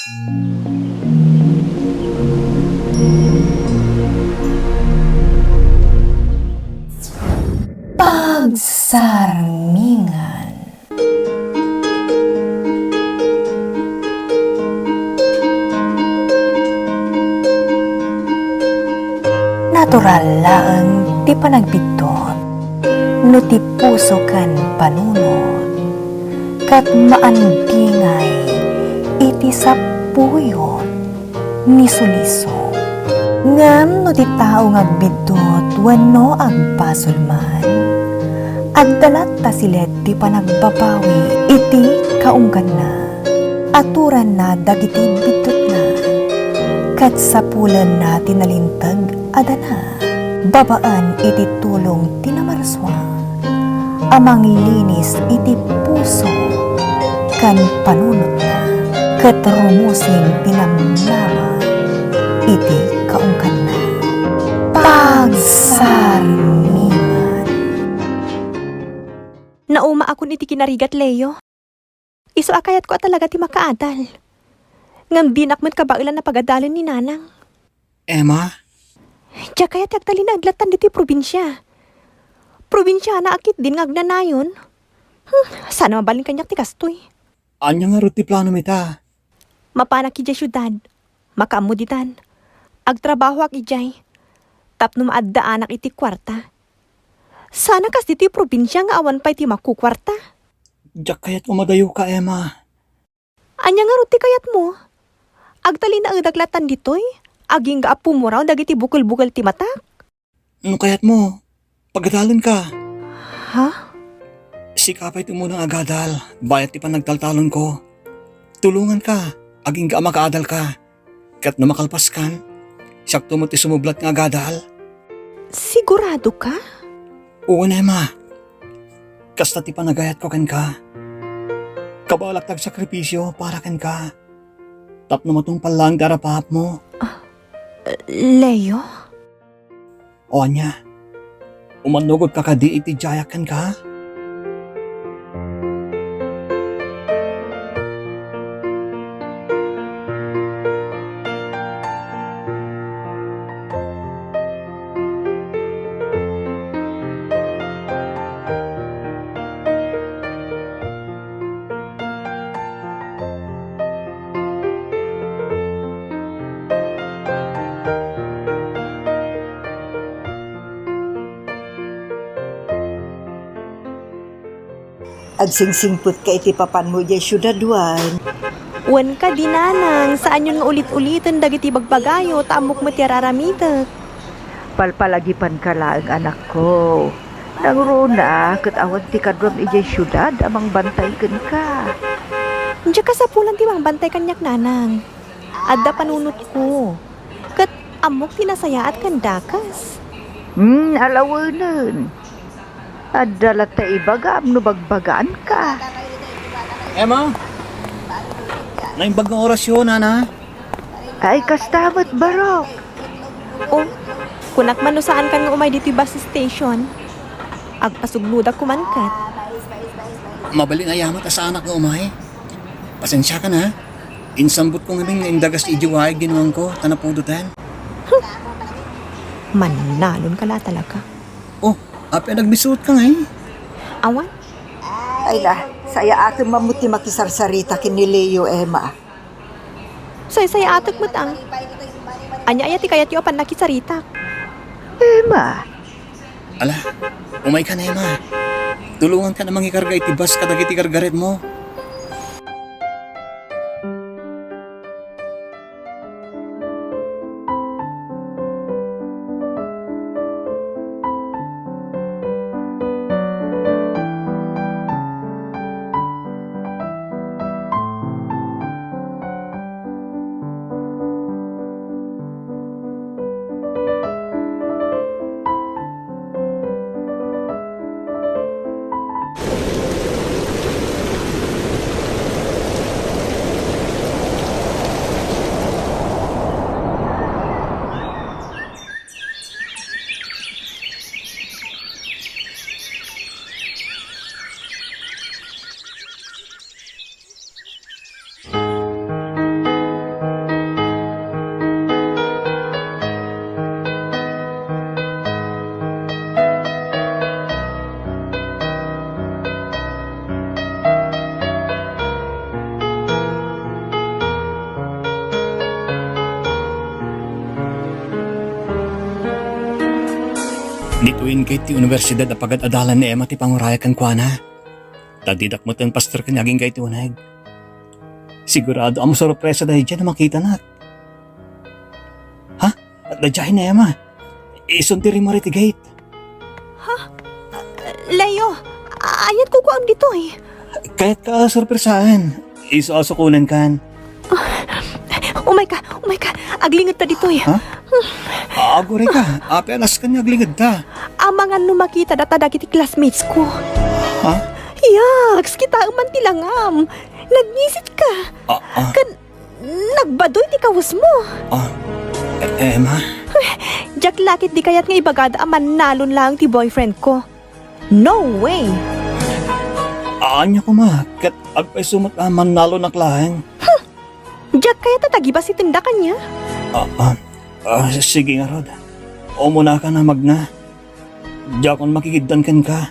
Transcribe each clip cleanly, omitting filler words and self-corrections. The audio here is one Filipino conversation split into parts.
Pagsarmingan. Natural laeng ti panagbitot, no ti puso kan panunod, kat maandingay iti sapuyot ni suliso. Ngam no ti tao ngagbitot wenno agpasulman, agdalat ta silet ti panagbabawi iti kaunggan na, aturan na dagiti bitot na, kat sapulan na tinalintag adana, babaan iti tulong tinamarswa, amang linis iti puso kan panunot na, kat rumusing tinamnama iti kaungkan na. Pagsarmingan. Nauma akon iti kinarigat, Leo. Iso akayat ko talaga ti makaadal. Ngam dinakmet kabailan na pagadalin ni Nanang. Emma? Diya kaya tagtalin na aglatan diti probinsya. Probinsya na akit din ngagnanayon. Sana mabalin kanyak ti kastoy. Anya nga ruti plano mita? Mapanak ijay syudad. Makaamuditan. Agtrabaho ak ijay. Tapno maadda anak iti kwarta. Sana kas diti probinsya nga awan pa iti makukwarta. Diyak kayat umadayo ka, Emma. Anya nga ruti kayat mo? Agtalin na daglatan ditoy. Aging ga apumuraw dagiti bukol-bukol ti matak. Ano kayat mo? Pagadalon ka. Ha? Sikapay ti munang agadal. Bayat ti panagtaltalon ko. Tulungan ka. Aging ga makaadal ka. Kat na makalpas kan, sakto mo ti sumublat nga agadal. Sigurado ka? Oo na, Emma. Kasta ti panagayat ko ken ka. Kabalak tag sakripisyo para ken ka. Tapno matong palang darapap mo. Leo? O anya, umanugod ka kadi iti jayakan ka? Agsingsingput ka iti papan mo di syudadwan. Wan ka dinanang, saan yun nga ulit-ulitin dagiti bagbagayo, tamok mo ti araramitek. Palpalagipan ka lang anak ko. Nangruna, kat awan ti kadwam iti syudad, amang bantay ken ka. Diya ka sa pulan ti mang bantay kanyak nanang. Adda panunot ko. Kat amok tinasaya at kandakas. Alawanan. Adalat ta ibagam no bagbagaan ka. Emma? Naimbag ng orasyon, Ana? Ay kastamat barok. O, kunak man no saan kan nga umay dito bus station. Agpasugluda kumankat. Mabalin ayamat sa anak nga umay. Pasensya ka na. Insambot ko nga nga indagas ijiway ginuang ko, tanapudutan. Manalon ka la talaga. Oh, api nagbisuot ka nga eh. Awan? Ay la, saya akin mamuti makisarsarita kin ni Leo, Emma. Say-saya atak mo't ang. Anya ayati kayat yu apan nakisarita. Emma, Ala, umay ka na, Emma. Tulungan ka na mangikarga itibas kadagiti kargaret mo. Nituin kay ti universidad na pagad-adalan ni Emma ti panguraya kan kuana. Tadidak mo tan pastor kanyaging kay tunay. Sigurado ang sorpresa dahil dyan na makita na. Ha? At nadyahin na Emma. Isuntiri mo rin ti gate. Leo, ayat ko ang dito eh. Kahit ka sorpresahan. Isuasukunan kan. Oh my God, aglingat ta dito eh. Ha? Agore ka. Apenas kanya aglingad ta. Ang mga numakita data dagiti classmates ko. Ha? Yaks, kita man tilangam. Nagnisit ka. Kan, nagbadoy ti kawas mo. Emma? Jak lakit di kayat nga ibagada aman nalon lang ti boyfriend ko. No way. Anya ko ma. Kat agpay sumat aman nalo na klaheng. Jak kaya tatagi ba si tindakan niya? Sige nga Rod. O muna ka na magna. Diya kung makikigdan kan ka.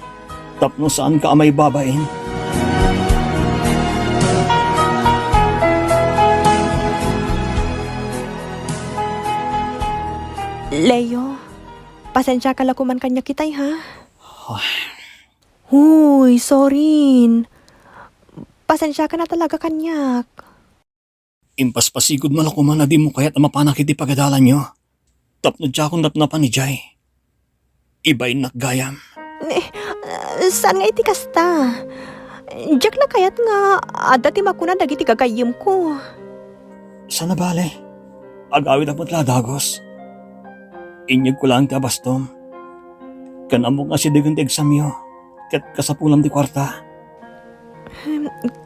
Tapno saan ka amay babain. Leo, pasensya ka lakuman kanya kitay ha? Huy, sorry. Pasensya ka na talaga kanyak. Impaspasigod malakuman na di mo kaya't mapanakit di pagadalan nyo. Tapno diya kung napnapan ni Jai. Iba'y nakgayam. Saan nga iti kasta? Jak na kayat nga, ada ti makuna dagiti gagayim ko. Sana bale? Agawid ang dagos. Inyag ko lang ti abastom. Kanamok nga si Digan ti examyo. Kat kasapulam ti kwarta.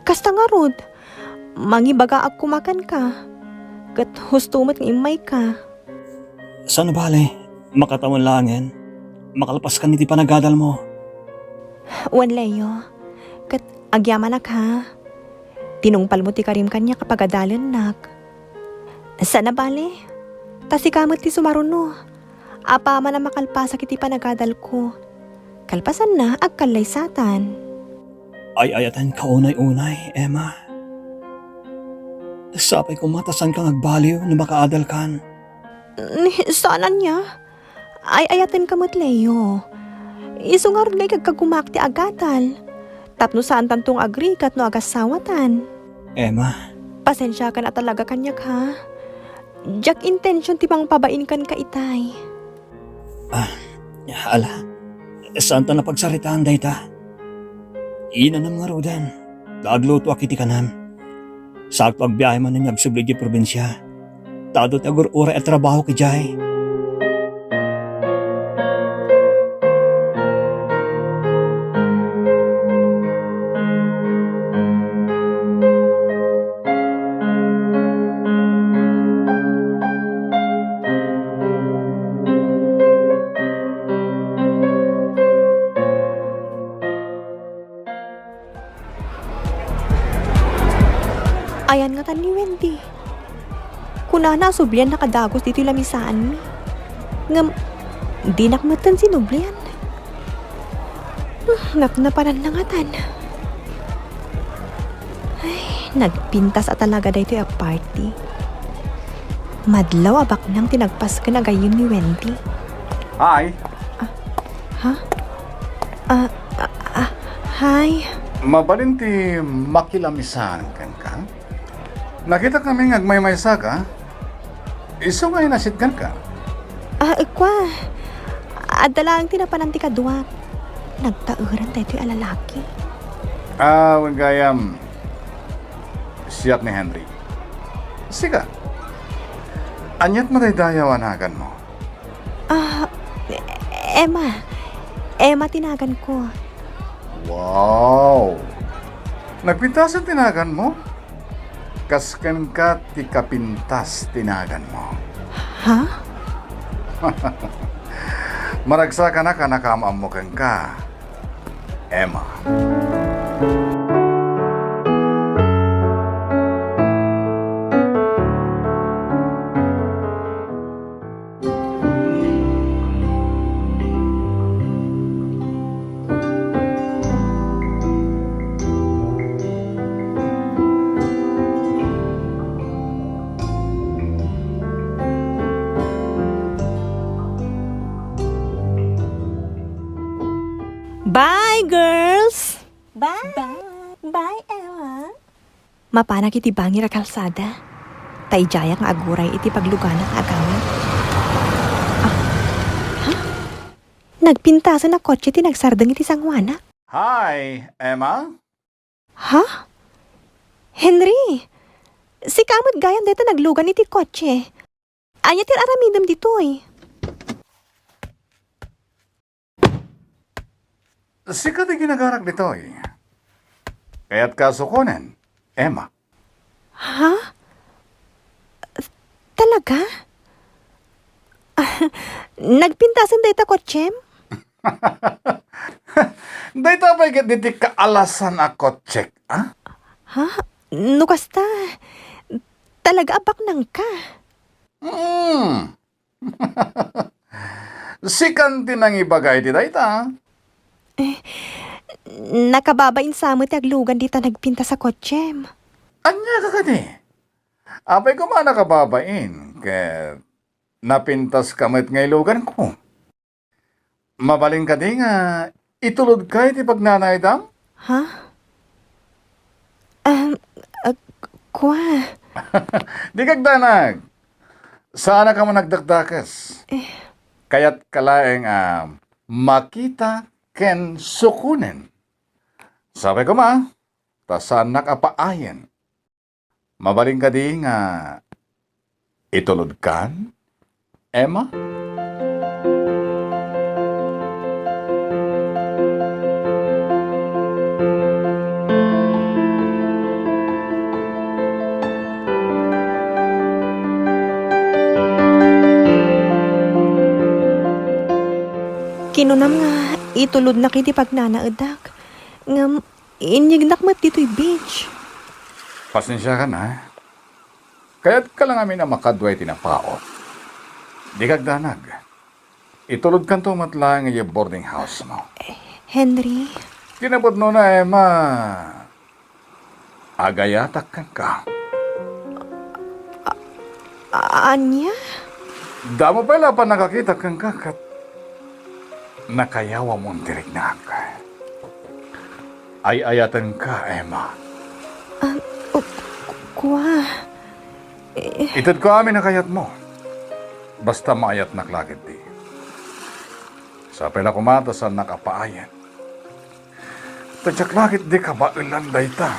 Kasta nga Rod, mangibaga ag kumakan ka. Kat hustumat ng imay ka. Sana bale? Makatawan langin. Makalpas ka ni ti panagadal mo. Wan Leo, kat agyaman ak ha. Tinungpal mo ti karim kanya kapag adalan nak. Sana bale? Tasikamot ti sumaruno. Apa man na makalpasak iti panagadal ko. Kalpasan na agkalaysatan. Ay ayatan kaunay-unay, Emma. Sapay ko matasan kang agbaliw na makaadal kan. Sana niya? Ay ayatan kamot Leo. Isungar ngay kagkagumak ti agatal. Tapno saan tantong agri kat no agasawatan. Emma. Pasensya ka na talaga kanyak ha. Jak intention ti bang pabain kan ka itay. Ala. Saan ta napagsaritaan day ta? Ina nam nga rodan. Dagluto akiti kanam. Sakto agbiyahe man niya agsublig di probinsya. Tado ti agur-ura at trabaho ki Jai. Ayan nga tan ni Wendy. Kunana sublian nakadagos dito lamisaan mi. Ngam, di nakmatan si Nublian. Napnapanan na nga tan. Ay, nagpintas at talaga dito yung party. Madlaw abak nang tinagpas ka na gayon ni Wendy. Hi. Hi. Mabalinti makilamisan kan ka? Nakita kami ngagmay-maysa ka? Iso nga inasidgan ka? Kwa. Adala ang tinapanan ti kaduak. Nagtauran tayo yung alalaki. Gayam. Siyat ni Henry. Sika. Anyat mo tayo dayawanagan mo? Emma. Emma tinagan ko. Wow! Nagpintas ang tinagan mo? Kaskan ka ti kapintas tinagan mo. Ha? Maragsa ka na nakamaamukan ka, Emma. Mapanak iti bangi ra kalsada. Taijaya nga aguray iti paglugana nga agawid. Nagpintasan na kotse ti nagsardeng iti sangwana. Hi, Emma? Ha? Henry! Si kamot gayan dito naglugan iti kotse. Anya ti aramidem ditoy. Sikat ay ginagarak dito eh. Kaya't kasukunan, Emma. Ha? Talaga? Nagpintasan dito kotsem? Day tapay kat diti kaalasan ako check, ah? Ha? Nukasta. Talaga abak nang ka. Sikan tinang ibagay ti dayta. Nakababain sa mo ti aglugan dito nagpinta sa kotsem. Anya ka kani? Apay ko man nakababain, ket napintas kamit nga ilugan ko. Mabaling ka di nga, itulod ka iti pagnanay dam? Ha? Kwa? Di kagdanag. Sana ka mo nagdakdakas. Kaya't kalaeng makita ken sukunen. Sabi ko ma, tasan nakapaayen. Mabaling ka di nga itulod kan, Emma? Kinunam nga, itulod na kiti pagnanaadak. Ngam, inyignak mat dito'y beach. Pasensya ka na. Kaya't ka lang amin na makadway tinapaot. Di kagdanag. Itulod kan to matlang yung boarding house mo. Henry, Kinabot no na, Emma. Agayatak kan ka. anya? Damo pala pa nakakita kang kakat. Nakayawa mong dirignak. Ay ayatan ka, Emma. Kwa? Itad ko amin nakayat mo. Basta maayat naklagid di. Sa pela kumata sa nakapaayan. Tadyak langit di ka ba ilanday ta?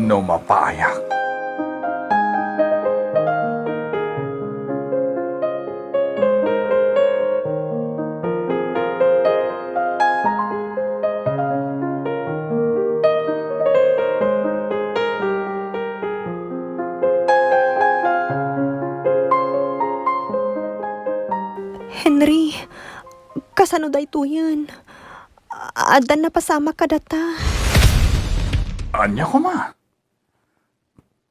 No mapaayak. Henry, kasano da ito yan? Adan na pasama ka data. Anya ko ma?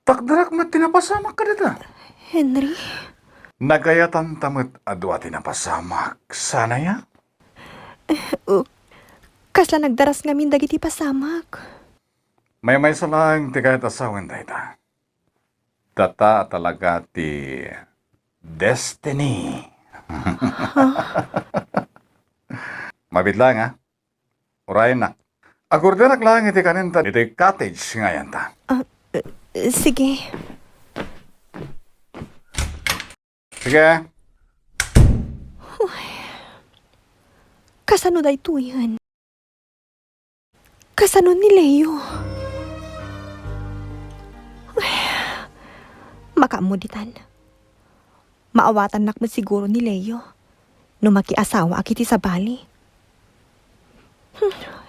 Takdarak mat tinapasamak ka data. Henry, Nagayatan tamit adwa tinapasamak. Sana ya? kasla nagdaras ngamin dagiti pasamak. May salang ti kahit asawan dayta. Data talaga ti destiny. Mabit lang ha. Urayan na. Agurderak lang iti kaninta iti cottage ngayon ta. Sige. Sige. Kasano da ito yan? Kasano ni Leo? Makamuditan. Maawatan nak mo siguro ni Leo. No makiasawa akiti sa bali.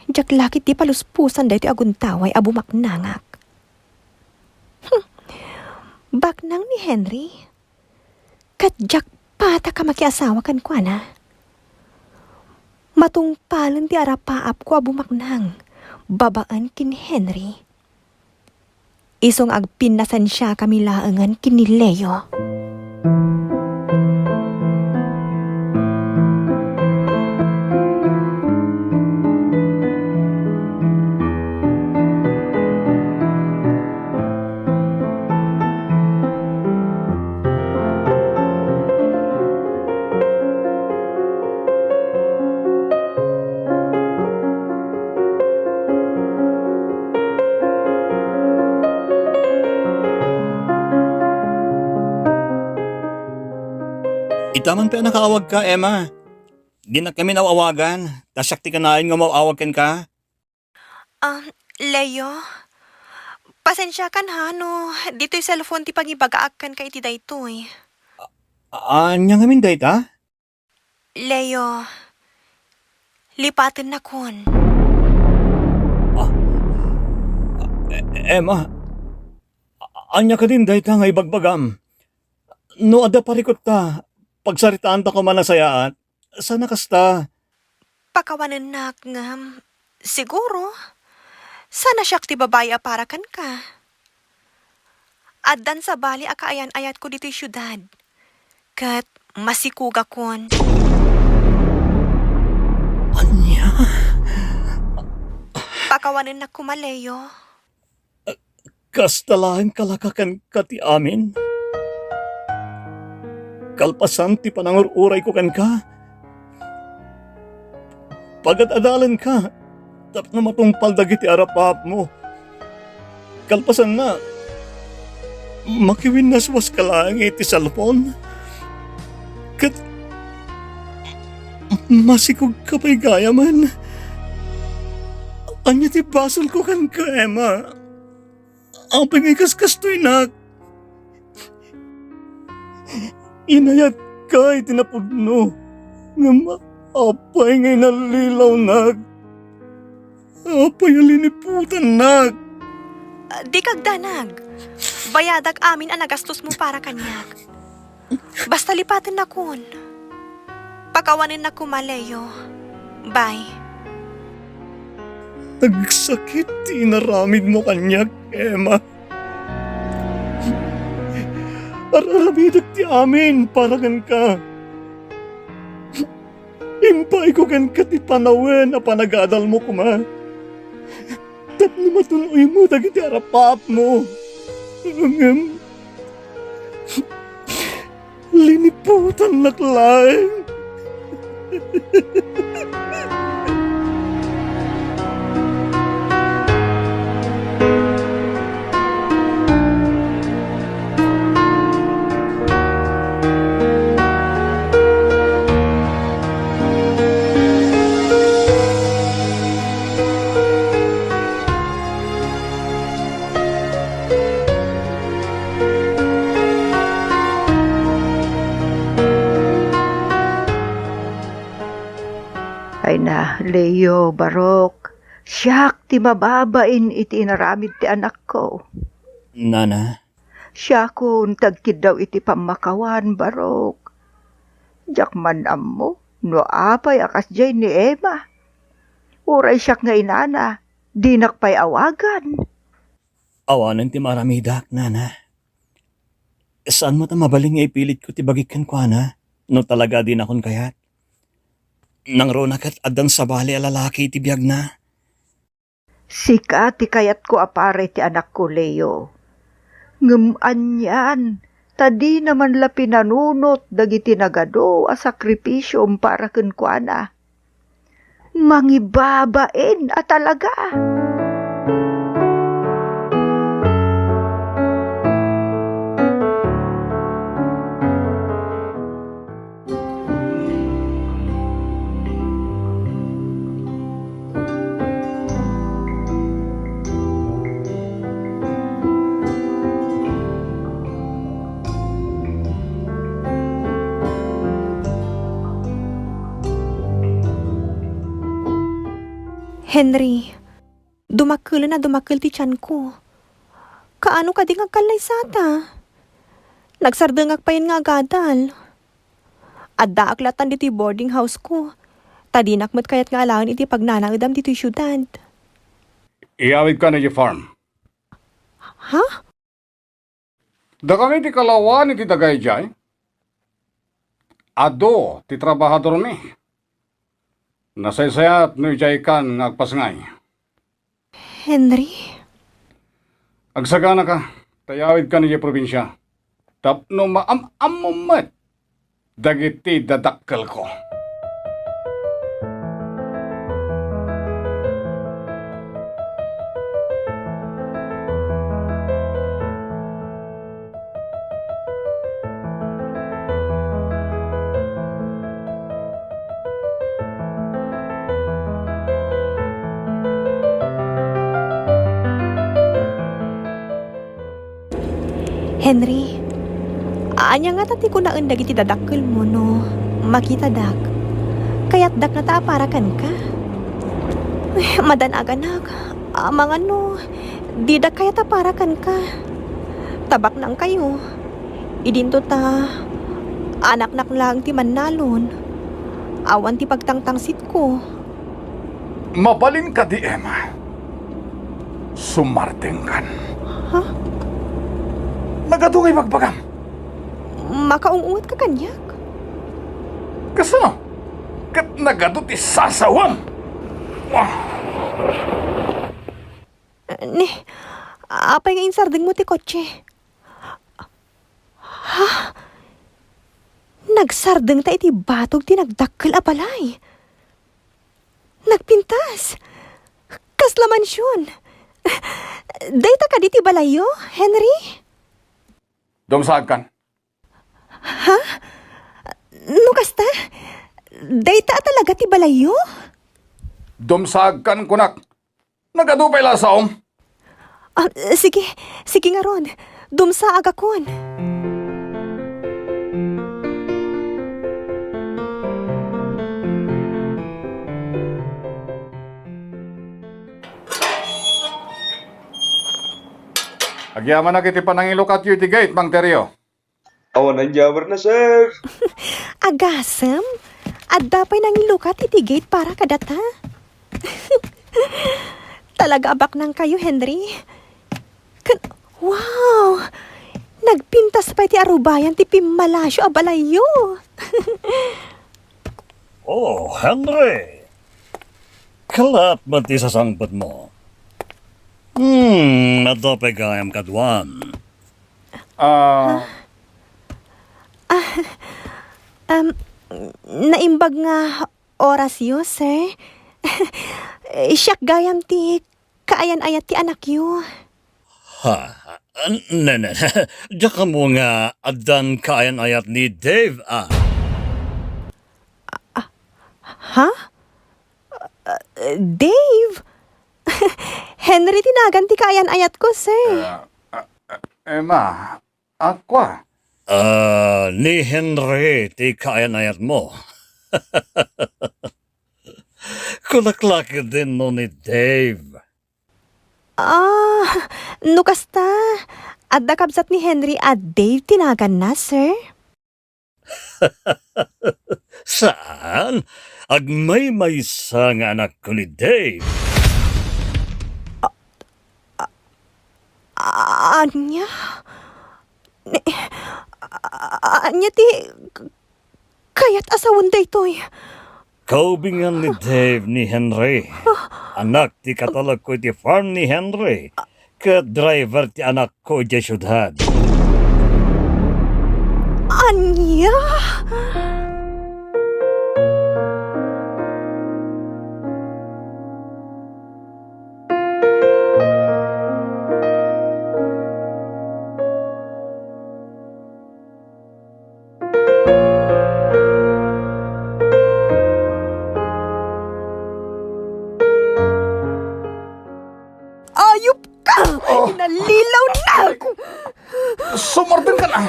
Jak lakit di paluspusan da iti aguntaway abumaknangak. Baknang ni Henry. Kat jak pata ka makiasawa kan kwa na. Matungpalan ti arapaap ko abumaknang. Babaan kin Henry. Isong agpinasan siya kami laangan kin ni Leo. Itaman pa nakaawag ka, Emma. Di na kami nawawagan. Tasyak ti kanain nga mawawagan ka. Leo, pasensya kan ha, no. Dito'y cellphone ti pagibagaakan ka iti daytoy. Anya nga min dayta? Leo, lipatin na kon. Emma, anya ka din dayta nga ibagbagam. No ada parikot ta, pagsaritaan ta ko manasayaat, sana kasta. Pakawanan na nga, siguro, sana siyak ti babae aparakan ka. Addan sa bali akaayan-ayat ko dito'y syudad. Kat masikuga kon. Anya? Pakawanan na kumaleyo. Kastalahan kalakakan ka ti amin. Kalpasan ti panangururay ko kan ka. Pagad-adalan ka, tap na matungpal dagiti arapap mo. Kalpasan na, makiwinaswas ka lang iti cellphone. Kat, masikog ka pa'y gaya man. Anya ti basol ko kan ka, Emma. Ang pingikas-kastoy na. Inayat ka itinapudno. Nga maapay ngay nalilaw nag. Apay aliniputan nag. Di kagdanag. Bayadag amin ang nagastos mo para kanyak. Basta lipatin na kun. Pakawanin na kumaleyo. Bye. Nagsakit inaramid mo kanyak, Emma. Araramidag ti amin para kan ka. Impay ko kan ka ti panawen na panagadal mo kuma. Tapno matunoy mo dagiti arapap mo. Liniputan laklain. Ay na, Leo, Barok. Siyak ti mababain iti inaramid ti anak ko. Nana, Siya kun tagkid daw iti pamakawan, Barok. Jak man mo, no apay akas jay ni Emma. Uray siyak nga inana, di nakpay awagan. awanan ti maramidak, Nana. Saan mo ta mabaling nga ipilit ko ti bagikan ko, Ana? No talaga din akon kayat. Nang ronakat adang sabali a lalaki ti biyag na. Sika ti kayat ko apare ti anak ko, Leo. Ngem yan, tadi naman la pinanunot dagiti nagado a sakripisyom para ken kuana. Mangibabain a talaga. Henry, dumakil na dumakil ti tiyan ko. Kaano ka di nga kalay sata? Nagsardengak pa yun nga agadal. Adda aklatan diti boarding house ko. Tadinak met kayat nga alawan iti pagnanaudam diti syudad. Iawid ka na yung farm. Ha? Da kami ti kalawan iti dagay jay. Ado ti trabahador mi. Nasaysayat no jay kan ngagpasngay. Henry? Agsagana ka, tayawid ka na yung probinsya. Tapno maam-amumat. Dagiti dadakkel ko. Henry, anya nga tati ko na undag iti dadakkel mo no, makita dak. Kaya't dak na taaparakan ka. Madanag anak, amang ano, di dak kaya taparakan ka. Tabak nang kayo. Idinto ta, anak-nak lang ti manalon. Awan ti pagtangtangsit ko. Mabalin ka di, Emma. Sumarting kan. Ha? Nagadungay magbagam. Makaungungat ka kanyak? Kasano? Kat nagadot isasawam. Ni, apay nga insardeng mo ti kotse. Ha? Nagsardeng ta iti batog ti nagdakkel a balay. Nagpintas. Kasla mansyon. Dayta ka di ti balayo, Henry? Dumsag kan. No kasta? Dayta talaga ti balayo? Dumsag kan kunak. Nagadupay lasaom. Sige nga ron. Dumsa agakon. Agyaman na kiti panangilo kat yu ti gate, Mang Teryo. Awan ang jammer na, sir. Agasem? At dapay nang ilukat iti gate para kadata. Talaga abak nang kayo, Henry. Wow! Nagpintas pa iti arubayan ti pimalasyo a balayo. Oh, Henry. Kalat man ti sasangpot mo. Nadopay gayam kadwan. Naimbag nga oras yo, sir. Siyak gayam ti kaayan-ayat ti anak yo. Ha? Nene, diya ka mo nga adan kaayan-ayat ni Dave, Ha? Dave? Henry, tinagan ti kaayan-ayat ko, sir. Emma, aqua. Ni Henry, ti kaayan-ayat mo. Kulaklaki din no ni Dave. No kasta. Adda kabsat ni Henry at Dave tinagan na, sir. Saan? Agmay-may sa nga anak ko ni Dave. Anya? Anya ti... Kaya't asawan da ito'y. Kaubingan ni Dave ni Henry. Anak ti katalag ko ti farm ni Henry. Ka-driver ti anak ko di syudad. Anya? Ayup ka! Nalilaw na ako! Sumartin ka na.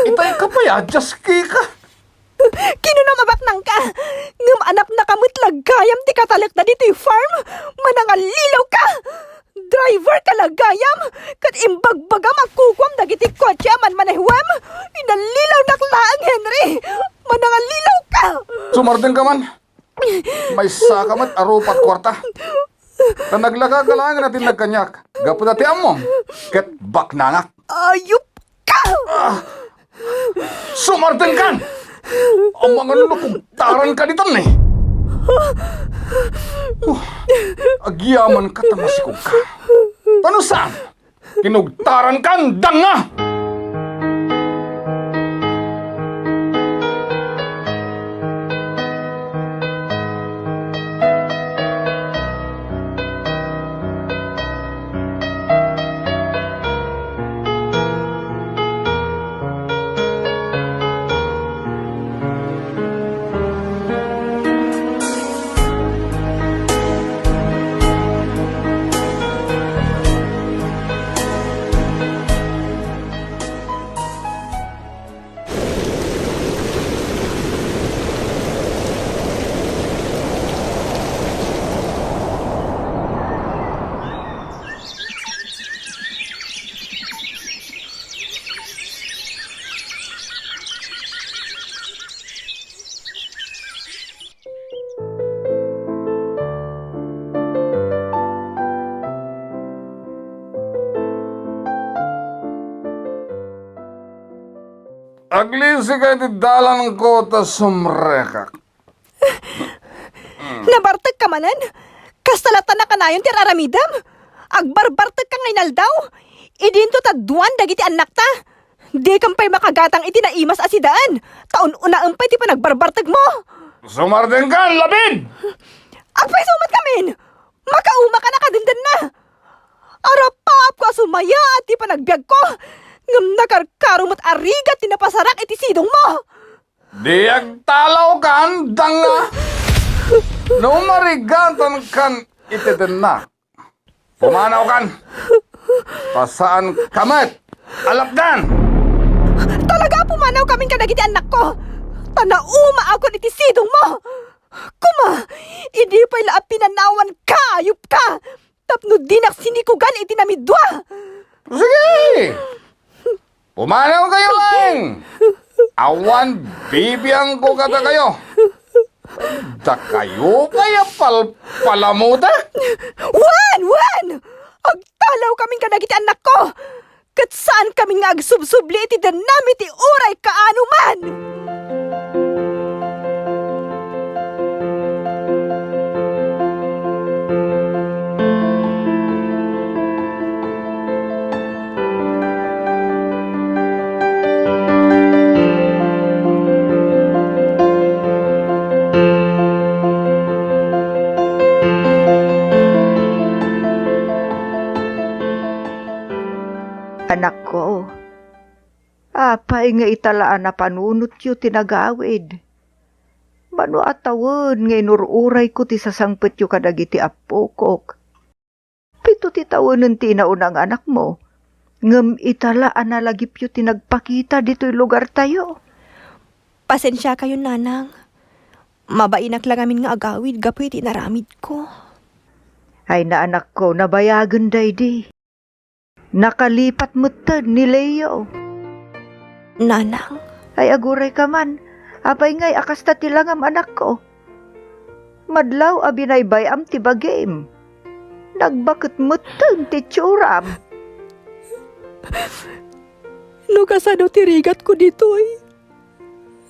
Itay ka pa ya, just ka. Kinunamabak nang ka! Ngam anak na kamutlag gayam ti katalak na dito yung farm! Manangalilaw ka! Driver ka lagayam! Kat imbagbaga makukwam dagiti kotse man manehwam! Inalilaw naklaang, Henry! Manangalilaw ka! Sumartin ka man. May sakamat arupat kwarta. Na naglagagalangan natin nagkanyak. Gapo dati amom. Ket baknangak. Ayup ka! Sumartin kan! Ang mga lulukugtaran ka dito ni. Agyaman ka tamasikog ka. Ano saan? Kinugtaran kan danga! Aglisi ka di dalan ko ta sumrekak. Nabartag ka manan? Kastalatan na kanayon ti araramidam? Agbarbartag ka ngayon daw? Idinto ta duwan dagiti anak ta? Di kampay makagatang iti naimas asidaan. Taon una ampay ti panagbarbartag mo. Sumardeng ka, labid! Agpay sumat kamin! Makauma ka na kadindan na! Arapap ko sumaya at di panagbiag ko! Ngam nakarkarumot arigat tinapasarak iti sidong mo! Di agtalaw ka, andang nga! Numarigatan kan itiden na. Pumanaw kan! Pasaan kamet! Alapdan! Talaga pumanaw kaming kadagiti anak ko! Tanauma ako iti sidong mo! Kuma! Idi pa'y laap pinanawan ka! Ayup ka! Tapno dinak sinikugan iti namidwa! Sige! Pumanaw kayo lang! Awan, bibiyang ko kata kayo! Da kayo kaya palamuta? Wan! Agtalaw kaming kadagiti anak ko! Kat saan kaming agsubsubli iti danami ti uray kaano man! Anak ko, apay nga italaan na panunot yu tinagawid. Mano atawon nga inururay ko ti sasangpet yu kadagiti apokok. Pito ti tawanan ti naunang anak mo, ngam italaan na lagip yu tinagpakita dito'y lugar tayo. Pasensya kayo, nanang. Mabainak lang amin nga agawid, gapoy iti naramid ko. Ay na anak ko, nabayagan daydi. Nakalipat mo ni Leo. Nanang, Ay aguray ka man, apay ngay akasta tilangam anak ko. Madlaw abinaybay am ti bagim. Nagbakit mo ti tsuram. no kasano tirigat ko ditoy.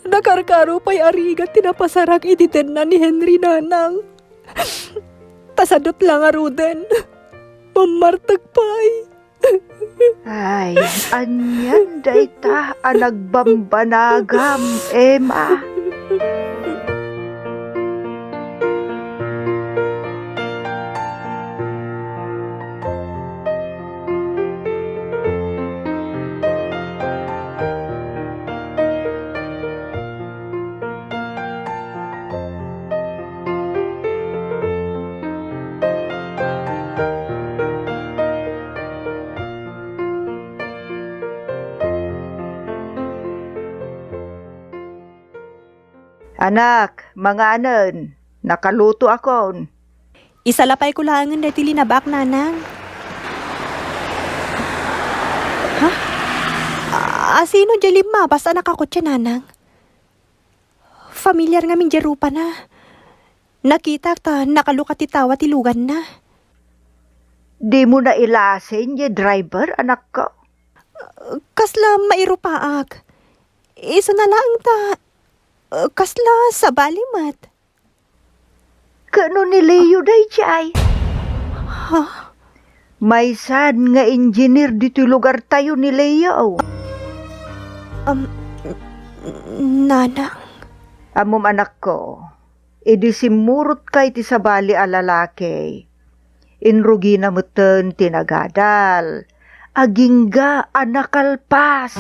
Nakarkaro pa'y arigat tinapasarak ititen na ni Henry, nanang. Tasadot lang aruden. Mamartag pa'y. Ay, anyan dayta anagbambanagam, Emma. Anak, mga anan, nakaluto akon. Isalapay ko langan dahil linabak, nanang. Ha? Sino dyan lima? Basta nakakotya, nanang. Familiar nga min jerupa na. Nakita ta, nakalukat itawa tilugan na. Di mo na ilasin ye driver, anak ko. Kasla mairupaak. Iso na lang ta. Kasla sa balimat. Kano ni Leo day jay? Ha? May sad nga engineer dito lugar tayo ni Leo. Nanang. Amom anak ko, idisimurot kay ti sabali a lalaki. Inrugi na muten tinagadal. Agingga anakalpas.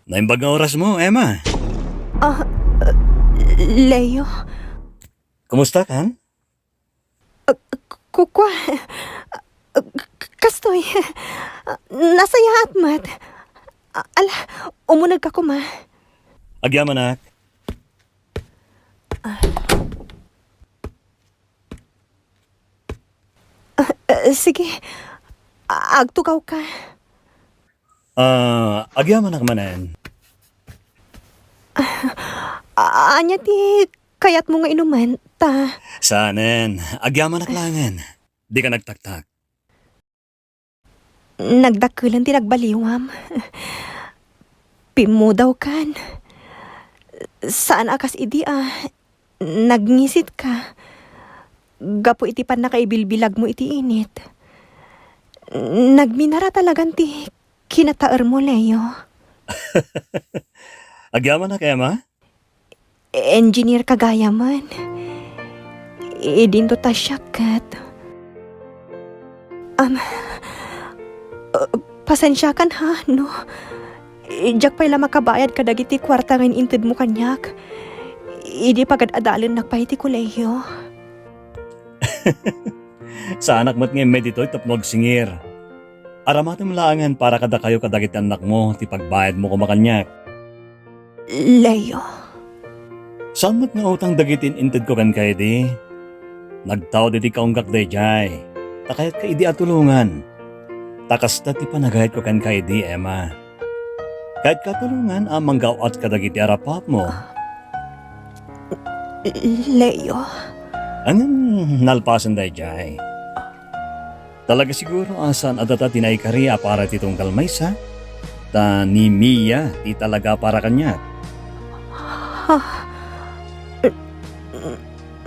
Naimbag nga oras mo, Emma. Leo. Kumusta ka? Kukwa. Kastoy. Nasaya at mat. Ala, umunag ka kuma. Agyaman nak. Sige, agtukaw ka. Agyaman nak manen. Anya ti kayat mo nga inuman, ta. Sanen, agyaman nak langan. Di ka nagtaktak. Nagdakulan ti nagbaliwam. Pimo daw kan. Saan akas idi nagngisit ka. Gapo iti pan nakaibilbilag mo iti init. Nagminara talagang ti kinataer mo, Leo. Agyaman nak, Emma? Engineer kagaya man. Idinto ta syakat. Pasensya kan ha, no? Ijak pa'y la makabayad ka dagiti kwarta ngayon inted mo kanyak. Idi pagad adalin nakpahiti kolehiyo. Sa anak mo't ngayon medito'y tapnog singir. Aramatim laangan para kada kayo kadagit anak mo, ti pagbayad mo kumakanyak. Leo. Saan mo't nga utang dagitin inted ko kan kayo di? Nagtao di kaunggak day jay. Takayat ka idi atulungan. Takasta ti panagayat ko kan kayo di, Emma. Kahit katulungan ang manggawat kadagiti arapap mo. Leo. Anong nalpasan day jay? Talaga siguro asan adata tinaykari para titong kalmaysa? Ta ni Mia di talaga para kanya.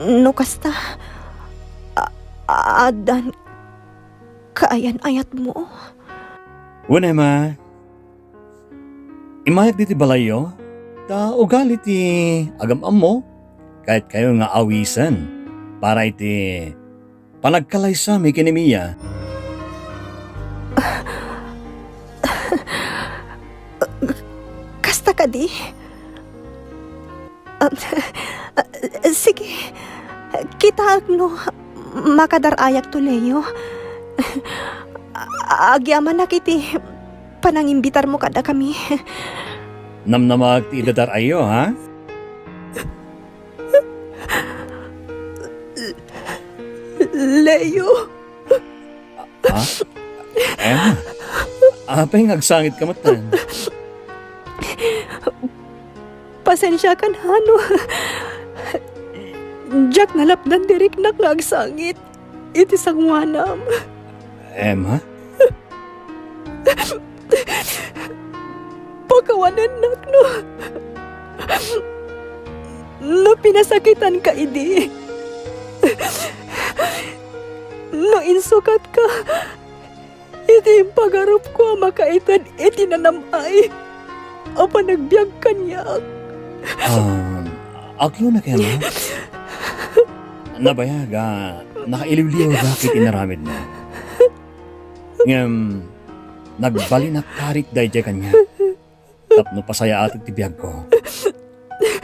No kasta. Adan. Kaayan-ayat mo. Wala ma. Imayag diti balayo. Ta ugali ti agamam mo. Kahit kayo nga awisan. Para iti panagkalaysa mi kini Mia. Kasta ka di. Sige. Kita no makadarayak to, Leo. Agyaman na kiti panangimbitar mo kada kami. Namnamag ti idadar ayo, ha? Leo. Ha? Emma? Apay ngagsangit ka matan. Pasensya kan hano. Jack nalapdan dirik nak ngagsangit. Iti sangwanam. Emma? Pakawanan nak no. No pinasakitan ka idi. No insukat ka. Iti pagarup ko makaitan iti nanamay. Apa nagbiag kanyak. Aklo na kaya no? Nabayaga, nakailiw-liw bakit inaramid mo. Ngam, nagbali na karit dahi dyan kanya. Tapno pasaya atit tibiyag ko.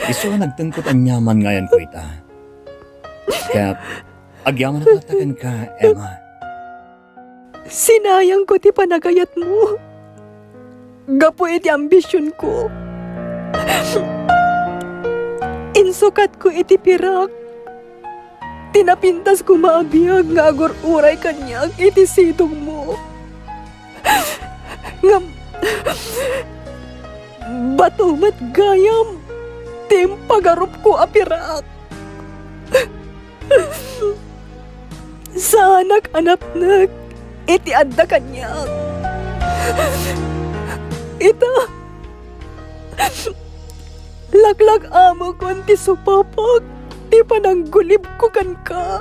Iso nagtengkot ang nyaman ngayon ko ita. Kaya, agyaman na tatakan ka, Emma. Sinayang ko ti panagayat mo. Gapo iti ambisyon ko. Insukat ko iti pirak. Tinapintas ko maabiyag nga agor uray kanyag iti sidong mo. Ngam batumat gayam tim pagarup ko apirak. Sa anak-anak iti adda kanyag. Ita laglag amo kon ti supapag ti pananggulib ko kan ka.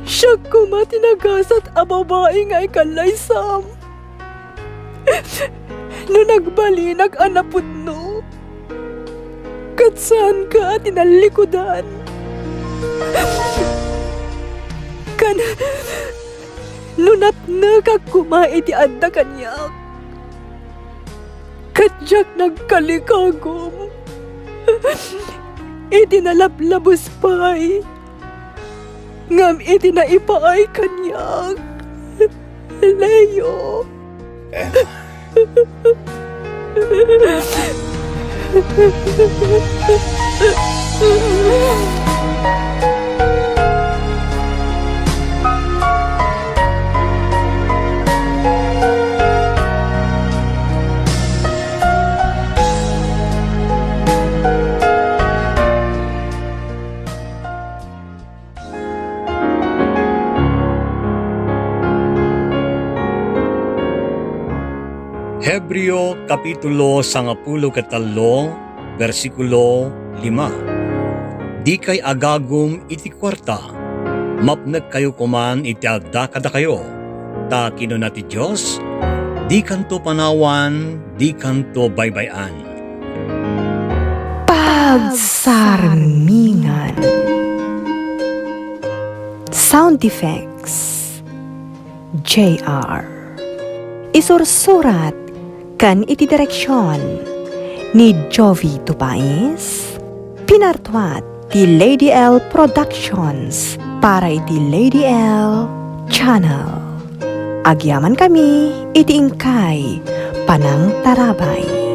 Siya ko matinagasat a babae nga ikalaysam. No nagbali nag-anapod no. Katsan ka tinalikudan. Kan lunap na kagkumait ti adda kanyak. Katyak nagkalikagom. Iti nalablabos pa'y. Ngam iti naipaay kanyak. Leo. Emma. Hebreo Kapitulo 10 versikulo 5. Di kay agagum iti kwarta, mapnag kayo kuman iti adda kada kayo, ta kinuna ti Diyos, di kanto panawan, di kanto baybayan. Pagsarmingan. Sound effects. JR. Isursurat kan iti direksyon ni Jovi Tupais, pinartuat ti Lady Elle Productions para iti Lady Elle Channel. Agyaman kami iti ingkay panang tarabay.